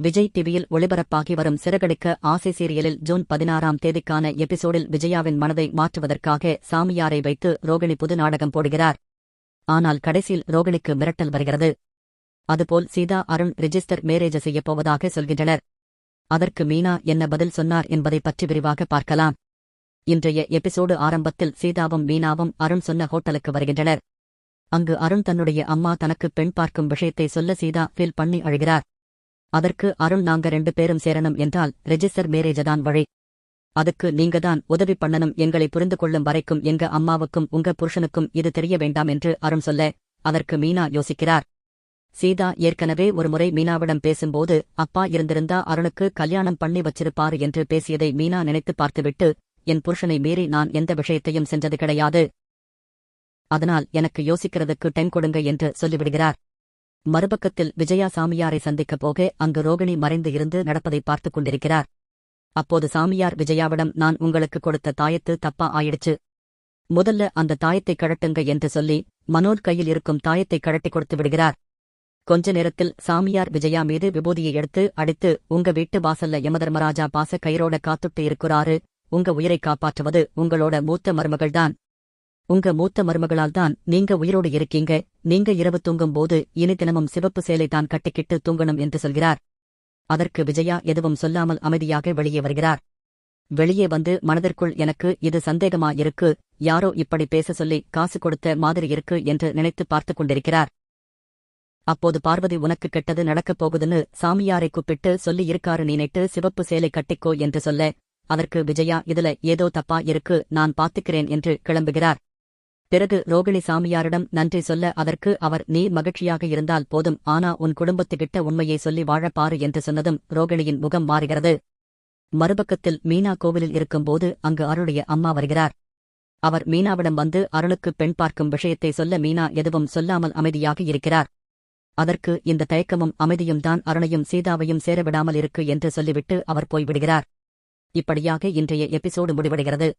விஜய் டிவியில் ஒளிபரப்பாகி வரும் சிறகடிக்க ஆசை சீரியலில் ஜூன் 16ஆம் தேதிக்கான எபிசோடில் விஜயாவின் மனதை மாற்றுவதற்காக சாமியாரை வைத்து ரோகிணி புது நாடகம் போடுகிறார். ஆனால் கடைசியில் ரோகிணிக்கு மிரட்டல் வருகிறது. அதுபோல் சீதா அருண் ரிஜிஸ்டர் மேரேஜ் செய்யப் போவதாக சொல்கின்றனர். அதற்கு மீனா என்ன பதில் சொன்னார் என்பதை பற்றி விரிவாக பார்க்கலாம். இன்றைய எபிசோடு ஆரம்பத்தில் சீதாவும் மீனாவும் அருண் சொன்ன ஹோட்டலுக்கு வருகின்றனர். அங்கு அருண் தன்னுடைய அம்மா தனக்கு பெண் பார்க்கும் விஷயத்தை சொல்ல சீதா ஃபீல் பண்ணி அழுகிறார். அதற்கு அருண் நாங்க 2 பேரும் சேரணும் என்றால் ரெஜிஸ்டர் மேரேஜதான் வழி. அதுக்கு நீங்கதான் உதவி பண்ணணும், எங்களை புரிந்து கொள்ளும் வரைக்கும் எங்க அம்மாவுக்கும் உங்க புருஷனுக்கும் இது தெரிய வேண்டாம் என்று அருண் சொல்ல, அதற்கு மீனா யோசிக்கிறார். சீதா ஏற்கனவே ஒருமுறை மீனாவிடம் பேசும்போது அப்பா இருந்திருந்தா அருணுக்கு கல்யாணம் பண்ணி வச்சிருப்பாரு என்று பேசியதை மீனா நினைத்து பார்த்துவிட்டு, என் புருஷனை மீறி நான் எந்த விஷயத்தையும் செஞ்சது கிடையாது, அதனால் எனக்கு யோசிக்கிறதுக்கு டைம் கொடுங்க என்று சொல்லிவிடுகிறார். மறுபக்கத்தில் விஜயா சாமியாரை சந்திக்கப் போக அங்கு ரோகிணி மறைந்து இருந்து நடப்பதை பார்த்துக் கொண்டிருக்கிறார். அப்போது சாமியார் விஜயாவிடம், நான் உங்களுக்கு கொடுத்த தாயத்து தப்பா ஆயிடுச்சு, முதல்ல அந்த தாயத்தை கழட்டுங்க என்று சொல்லி மனோஜ் கையில் இருக்கும் தாயத்தை கழட்டி கொடுத்து விடுகிறார். கொஞ்ச நேரத்தில் சாமியார் விஜயா மீது விபூதியை எடுத்து அடித்து, உங்க வீட்டு வாசல்ல யமதர்மராஜா பாச கயிறோட காத்துட்டு இருக்குறாரு, உங்க உயிரை காப்பாற்றுவது உங்களோட மூத்த மருமகள்தான், உங்க மூத்த மருமகளால்தான் நீங்க உயிரோடு இருக்கீங்க, நீங்க இரவு தூங்கும் போது இனி தினமும் சிவப்பு சேலை தான் கட்டிக்கிட்டு தூங்கணும் என்று சொல்கிறார். அதற்கு விஜயா எதுவும் சொல்லாமல் அமைதியாக வெளியே வருகிறார். வெளியே வந்து மனதிற்குள், எனக்கு இது சந்தேகமா இருக்கு, யாரோ இப்படி பேச சொல்லி காசு கொடுத்த மாதிரி இருக்கு என்று நினைத்து பார்த்துக் கொண்டிருக்கிறார். அப்போது பார்வதி, உனக்கு கெட்டது நடக்கப் போகுதுன்னு சாமியாரை கூப்பிட்டு சொல்லி இருக்காரு, நீ நைட்டு சிவப்பு சேலை கட்டிக்கோ என்று சொல்ல, அதற்கு விஜயா, இதுல ஏதோ தப்பா இருக்கு, நான் பாத்துக்கிறேன் என்று கிளம்புகிறார். பிறகு ரோகிணி சாமியாரிடம் நன்றி சொல்ல, அதற்கு அவர், நீ மகிழ்ச்சியாக இருந்தால் போதும், ஆனா உன் குடும்பத்துக்கிட்ட உண்மையை சொல்லி வாழப்பாரு என்று சொன்னதும் ரோகிணியின் முகம் மாறுகிறது. மறுபக்கத்தில் மீனா கோவிலில் இருக்கும்போது அங்கு அருளுடைய அம்மா வருகிறார். அவர் மீனாவிடம் வந்து அருளுக்கு பெண் பார்க்கும் விஷயத்தை சொல்ல, மீனா எதுவும் சொல்லாமல் அமைதியாக இருக்கிறார். அதற்கு இந்த தயக்கமும் அமைதியும் தான் அருணையும் சீதாவையும் சேரவிடாமல் இருக்கு என்று சொல்லிவிட்டு அவர் போய்விடுகிறார். இப்படியாக இன்றைய எபிசோடு முடிவடைகிறது.